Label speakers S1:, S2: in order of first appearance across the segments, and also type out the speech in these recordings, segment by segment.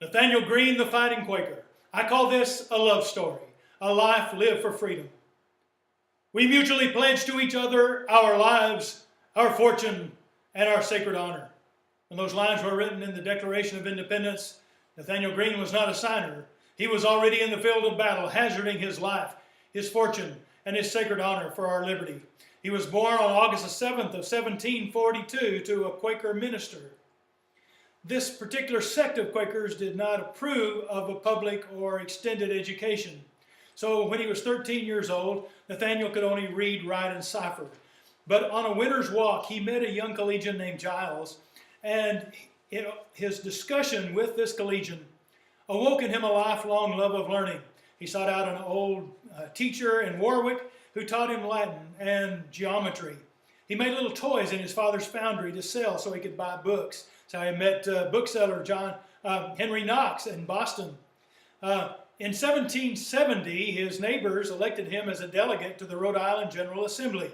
S1: Nathanael Greene, the Fighting Quaker. I call this a love story, a life lived for freedom. We mutually pledged to each other our lives, our fortune, and our sacred honor. When those lines were written in the Declaration of Independence, Nathanael Greene was not a signer. He was already in the field of battle, hazarding his life, his fortune, and his sacred honor for our liberty. He was born on August the 7th of 1742 to a Quaker minister. This particular sect of Quakers did not approve of a public or extended education. So when he was 13 years old, Nathanael could only read, write, and cipher. But on a winter's walk, he met a young collegian named Giles, and his discussion with this collegian awoke in him a lifelong love of learning. He sought out an old teacher in Warwick who taught him Latin and geometry. He made little toys in his father's foundry to sell so he could buy books. So he met bookseller Henry Knox in Boston. In 1770, his neighbors elected him as a delegate to the Rhode Island General Assembly.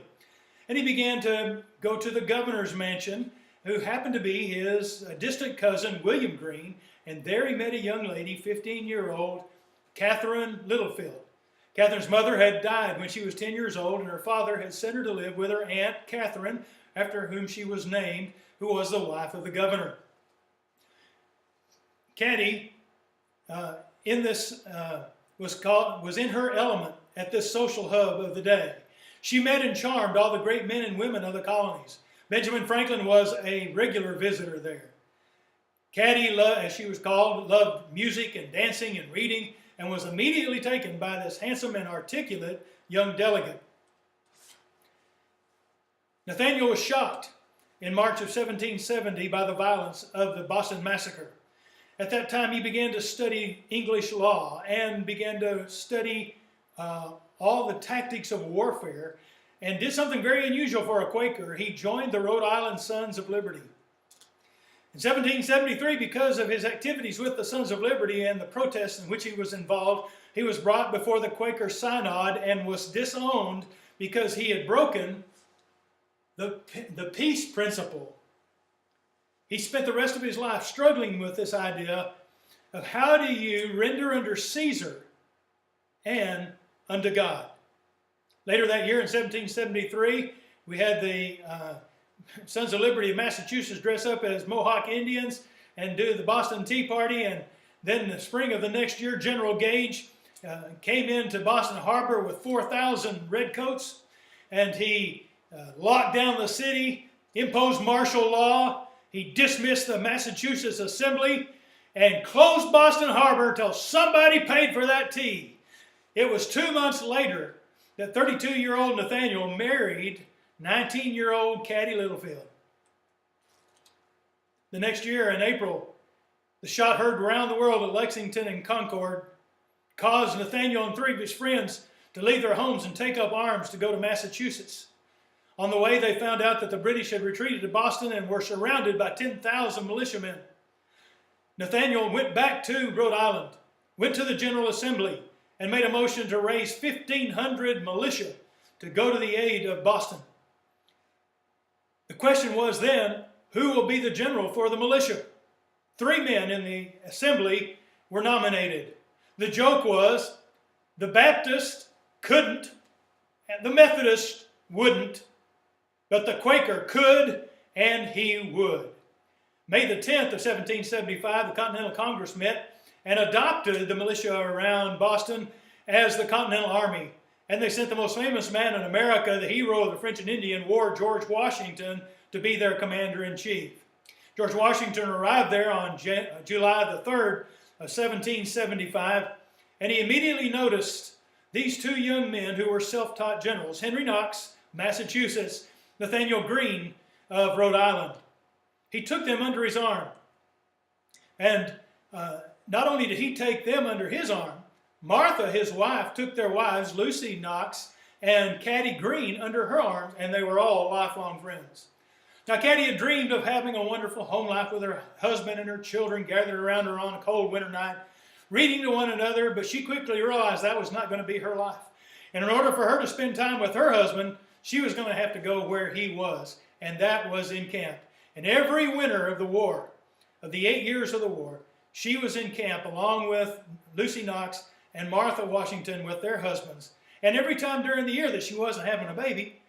S1: And he began to go to the governor's mansion, who happened to be his distant cousin, William Greene. And there he met a young lady, 15-year-old Catherine Littlefield. Catherine's mother had died when she was 10 years old, and her father had sent her to live with her Aunt Catherine, after whom she was named, who was the wife of the governor. Caddy was in her element at this social hub of the day. She met and charmed all the great men and women of the colonies. Benjamin Franklin was a regular visitor there. Caddy, as she was called, loved music and dancing and reading, and was immediately taken by this handsome and articulate young delegate. Nathanael was shocked in March of 1770 by the violence of the Boston Massacre. At that time, he began to study English law and began to study all the tactics of warfare, and did something very unusual for a Quaker. He joined the Rhode Island Sons of Liberty. In 1773, because of his activities with the Sons of Liberty and the protests in which he was involved, he was brought before the Quaker Synod and was disowned because he had broken the peace principle. He spent the rest of his life struggling with this idea of how do you render unto Caesar and unto God. Later that year in 1773, we had the Sons of Liberty of Massachusetts dress up as Mohawk Indians and do the Boston Tea Party. And then in the spring of the next year, General Gage came into Boston Harbor with 4,000 redcoats, and he locked down the city, imposed martial law. He dismissed the Massachusetts Assembly and closed Boston Harbor until somebody paid for that tea. It was 2 months later that 32-year-old Nathanael married 19-year-old Caddy Littlefield. The next year, in April, the shot heard around the world at Lexington and Concord caused Nathanael and 3 of his friends to leave their homes and take up arms to go to Massachusetts. On the way, they found out that the British had retreated to Boston and were surrounded by 10,000 militiamen. Nathanael went back to Rhode Island, went to the General Assembly, and made a motion to raise 1,500 militia to go to the aid of Boston. The question was then, who will be the general for the militia? 3 men in the assembly were nominated. The joke was, the Baptist couldn't, and the Methodist wouldn't, but the Quaker could, and he would. May the 10th of 1775, the Continental Congress met and adopted the militia around Boston as the Continental Army. And they sent the most famous man in America, the hero of the French and Indian War, George Washington, to be their commander-in-chief. George Washington arrived there on July the 3rd of 1775, and he immediately noticed these 2 young men who were self-taught generals, Henry Knox, Massachusetts, Nathanael Greene of Rhode Island. He took them under his arm. And not only did he take them under his arm, Martha, his wife, took their wives, Lucy Knox and Caddy Greene, under her arm, and they were all lifelong friends. Now, Caddy had dreamed of having a wonderful home life with her husband and her children gathered around her on a cold winter night, reading to one another, but she quickly realized that was not going to be her life. And in order for her to spend time with her husband, she was going to have to go where he was, and that was in camp. And every winter of the war, of the 8 years of the war, she was in camp along with Lucy Knox and Martha Washington with their husbands. And every time during the year that she wasn't having a baby,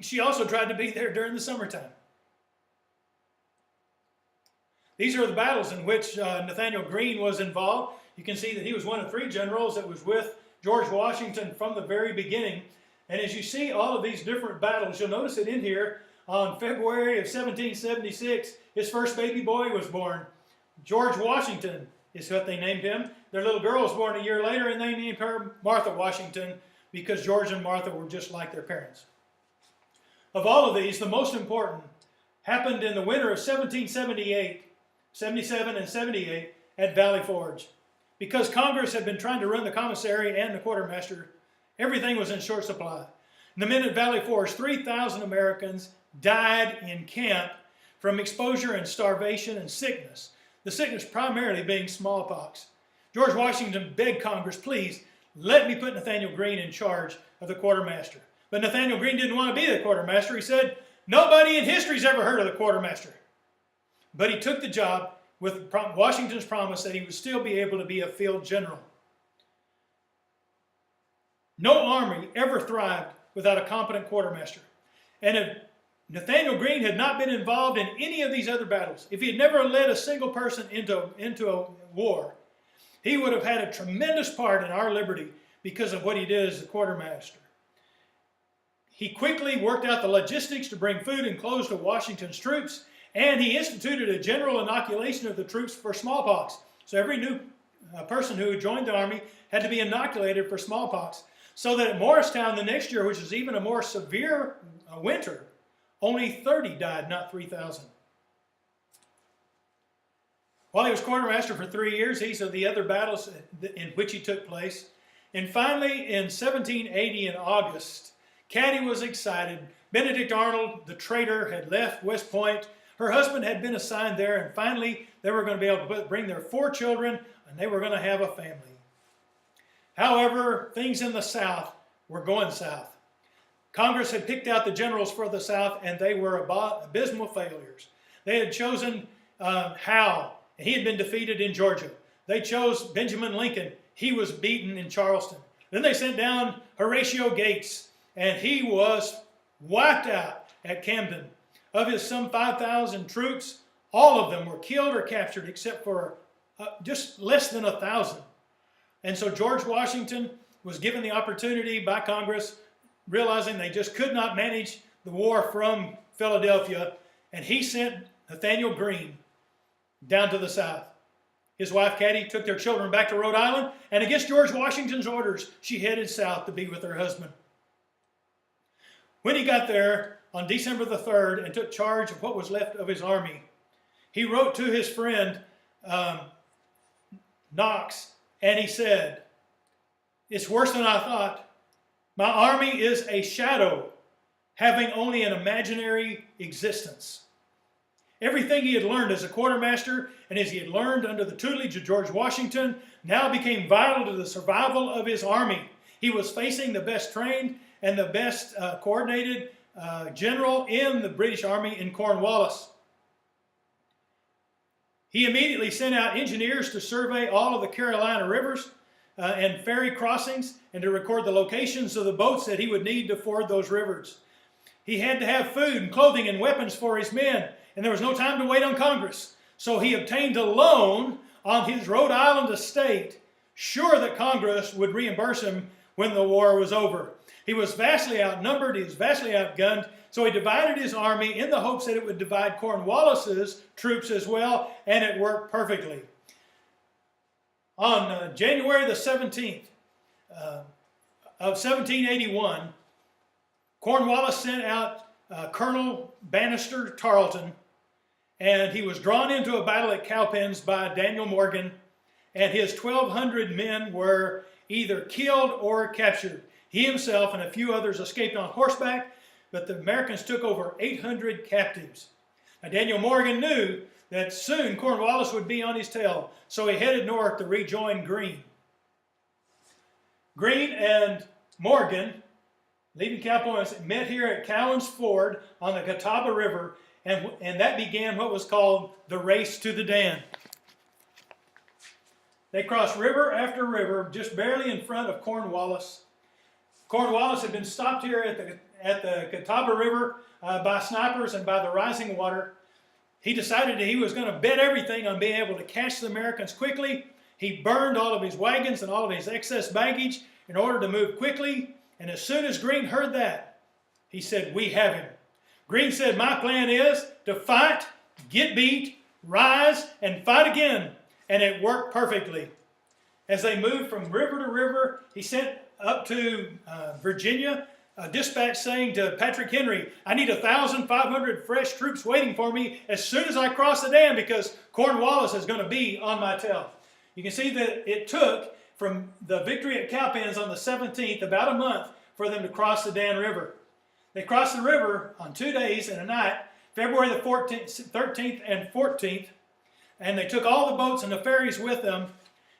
S1: she also tried to be there during the summertime. These are the battles in which Nathanael Greene was involved. You can see that he was one of 3 generals that was with George Washington from the very beginning. And as you see all of these different battles, you'll notice that in here, on February of 1776, his first baby boy was born. George Washington is what they named him. Their little girl was born a year later, and they named her Martha Washington because George and Martha were just like their parents. Of all of these, the most important happened in the winter of 1778, 77 and 78 at Valley Forge. Because Congress had been trying to run the commissary and the quartermaster, everything was in short supply. And the men at Valley Forge, 3,000 Americans died in camp from exposure and starvation and sickness. The sickness primarily being smallpox. George Washington begged Congress, please, let me put Nathanael Greene in charge of the quartermaster. But Nathanael Greene didn't want to be the quartermaster. He said, nobody in history's ever heard of the quartermaster. But he took the job with Washington's promise that he would still be able to be a field general. No army ever thrived without a competent quartermaster. And if Nathanael Greene had not been involved in any of these other battles, if he had never led a single person into a war, he would have had a tremendous part in our liberty because of what he did as the quartermaster. He quickly worked out the logistics to bring food and clothes to Washington's troops, and he instituted a general inoculation of the troops for smallpox. So every new person who joined the army had to be inoculated for smallpox. So that at Morristown the next year, which was even a more severe winter, only 30 died, not 3,000. While he was quartermaster for 3 years, these are the other battles in which he took place. And finally, in 1780 in August, Caddy was excited. Benedict Arnold, the traitor, had left West Point. Her husband had been assigned there, and finally they were going to be able to bring their 4 children, and they were going to have a family. However, things in the South were going south. Congress had picked out the generals for the South, and they were abysmal failures. They had chosen Howe, and he had been defeated in Georgia. They chose Benjamin Lincoln. He was beaten in Charleston. Then they sent down Horatio Gates, and he was wiped out at Camden. Of his some 5,000 troops, all of them were killed or captured except for just less than 1,000. And so George Washington was given the opportunity by Congress, realizing they just could not manage the war from Philadelphia, and he sent Nathanael Greene down to the South. His wife, Caddy, took their children back to Rhode Island, and against George Washington's orders, she headed south to be with her husband. When he got there on December the 3rd and took charge of what was left of his army, he wrote to his friend Knox, and he said, "It's worse than I thought. My army is a shadow, having only an imaginary existence." Everything he had learned as a quartermaster and as he had learned under the tutelage of George Washington now became vital to the survival of his army. He was facing the best trained and the best coordinated general in the British Army in Cornwallis. He immediately sent out engineers to survey all of the Carolina rivers and ferry crossings and to record the locations of the boats that he would need to ford those rivers. He had to have food and clothing and weapons for his men, and there was no time to wait on Congress. So he obtained a loan on his Rhode Island estate, sure that Congress would reimburse him when the war was over. He was vastly outnumbered, he was vastly outgunned, so he divided his army in the hopes that it would divide Cornwallis's troops as well, and it worked perfectly. On January the 17th of 1781, Cornwallis sent out Colonel Bannister Tarleton, and he was drawn into a battle at Cowpens by Daniel Morgan, and his 1,200 men were either killed or captured. He himself and a few others escaped on horseback, but the Americans took over 800 captives. Now, Daniel Morgan knew that soon Cornwallis would be on his tail, so he headed north to rejoin Greene. Greene and Morgan, leaving Cowpens, met here at Cowan's Ford on the Catawba River, and that began what was called the Race to the Dan. They crossed river after river, just barely in front of Cornwallis. Cornwallis had been stopped here at the Catawba River by snipers and by the rising water. He decided that he was going to bet everything on being able to catch the Americans quickly. He burned all of his wagons and all of his excess baggage in order to move quickly. And as soon as Greene heard that, he said, "We have him." Greene said, "My plan is to fight, get beat, rise, and fight again." And it worked perfectly. As they moved from river to river, he sent up to Virginia a dispatch saying to Patrick Henry, "I need 1,500 fresh troops waiting for me as soon as I cross the dam because Cornwallis is going to be on my tail." You can see that it took from the victory at Cowpens on the 17th about a month for them to cross the Dan River. They crossed the river on 2 days and a night, February the 13th and 14th, and they took all the boats and the ferries with them.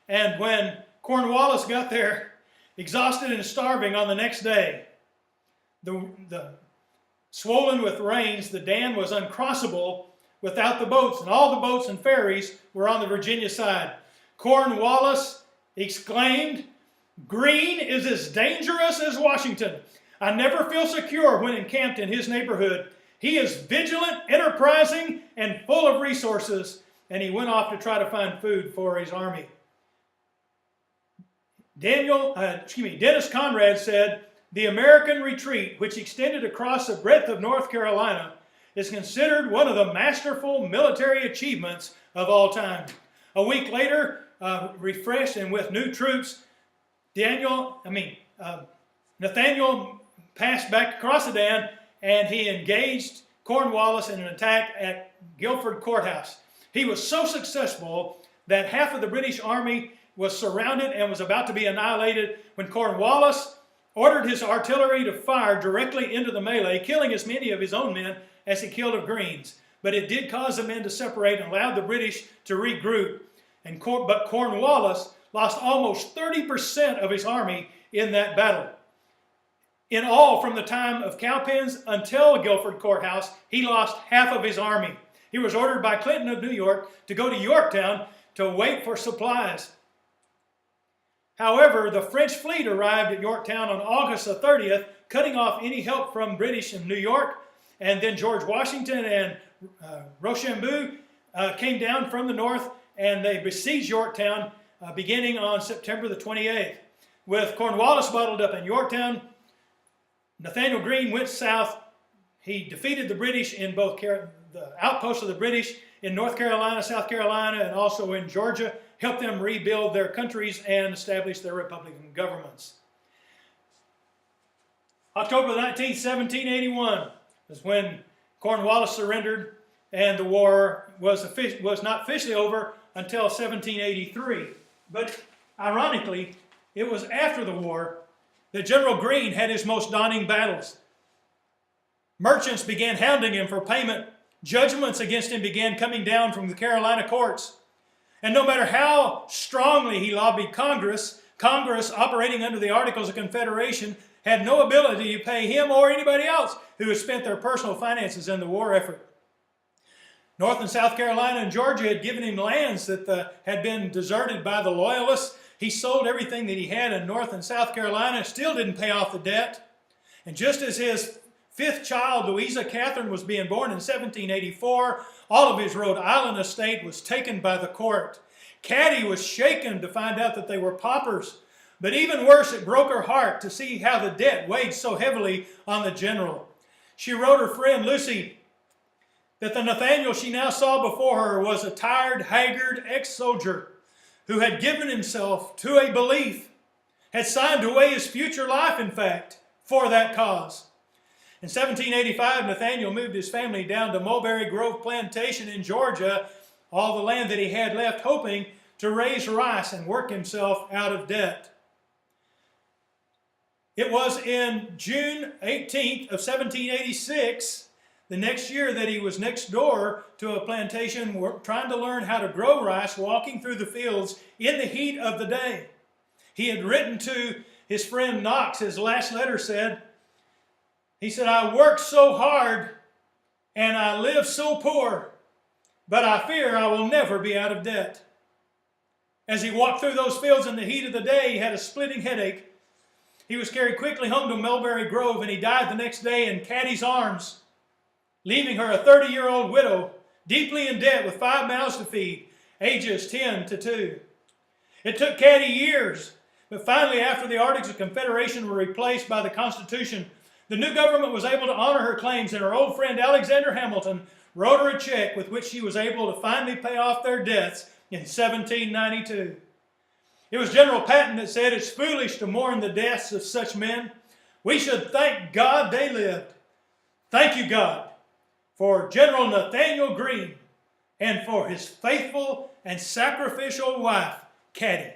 S1: And when Cornwallis got there, exhausted and starving on the next day, the swollen with rains, the Dan was uncrossable without the boats, and all the boats and ferries were on the Virginia side. Cornwallis exclaimed, "Greene is as dangerous as Washington. I never feel secure when encamped in his neighborhood. He is vigilant, enterprising, and full of resources." And he went off to try to find food for his army. Dennis Conrad said, "The American retreat, which extended across the breadth of North Carolina, is considered one of the masterful military achievements of all time." A week later, refreshed and with new troops, Nathanael passed back across the Dan, and he engaged Cornwallis in an attack at Guilford Courthouse. He was so successful that half of the British army was surrounded and was about to be annihilated when Cornwallis ordered his artillery to fire directly into the melee, killing as many of his own men as he killed of Greene's. But it did cause the men to separate and allowed the British to regroup. But Cornwallis lost almost 30% of his army in that battle. In all, from the time of Cowpens until Guilford Courthouse, he lost half of his army. He was ordered by Clinton of New York to go to Yorktown to wait for supplies. However, the French fleet arrived at Yorktown on August the 30th, cutting off any help from British in New York. And then George Washington and Rochambeau came down from the north, and they besieged Yorktown beginning on September the 28th. With Cornwallis bottled up in Yorktown, Nathanael Greene went south. He defeated the British in both the outposts of the British in North Carolina, South Carolina, and also in Georgia, helped them rebuild their countries and establish their Republican governments. October 19, 1781 was when Cornwallis surrendered, and the war was not officially over until 1783. But ironically, it was after the war that General Greene had his most daunting battles. Merchants began hounding him for payment. Judgments against him began coming down from the Carolina courts. And no matter how strongly he lobbied Congress, operating under the Articles of Confederation, had no ability to pay him or anybody else who had spent their personal finances in the war effort. North and South Carolina and Georgia had given him lands that had been deserted by the Loyalists. He sold everything that he had in North and South Carolina, still didn't pay off the debt. And just as his fifth child, Louisa Catherine, was being born in 1784, all of his Rhode Island estate was taken by the court. Caddy was shaken to find out that they were paupers. But even worse, it broke her heart to see how the debt weighed so heavily on the general. She wrote her friend Lucy that the Nathanael she now saw before her was a tired, haggard ex-soldier who had given himself to a belief, had signed away his future life, in fact, for that cause. In 1785, Nathanael moved his family down to Mulberry Grove Plantation in Georgia, all the land that he had left, hoping to raise rice and work himself out of debt. It was in June 18th of 1786, the next year, that he was next door to a plantation trying to learn how to grow rice, walking through the fields in the heat of the day. He had written to his friend Knox. His last letter said, he said, "I work so hard and I live so poor, but I fear I will never be out of debt." As he walked through those fields in the heat of the day, he had a splitting headache. He was carried quickly home to Mulberry Grove, and he died the next day in Caddy's arms, leaving her a 30-year-old widow, deeply in debt with 5 mouths to feed, ages 10 to 2. It took Caddy years, but finally, after the Articles of Confederation were replaced by the Constitution, the new government was able to honor her claims, and her old friend Alexander Hamilton wrote her a check with which she was able to finally pay off their debts in 1792. It was General Patton that said, "It's foolish to mourn the deaths of such men. We should thank God they lived." Thank you, God, for General Nathanael Greene and for his faithful and sacrificial wife, Caddy.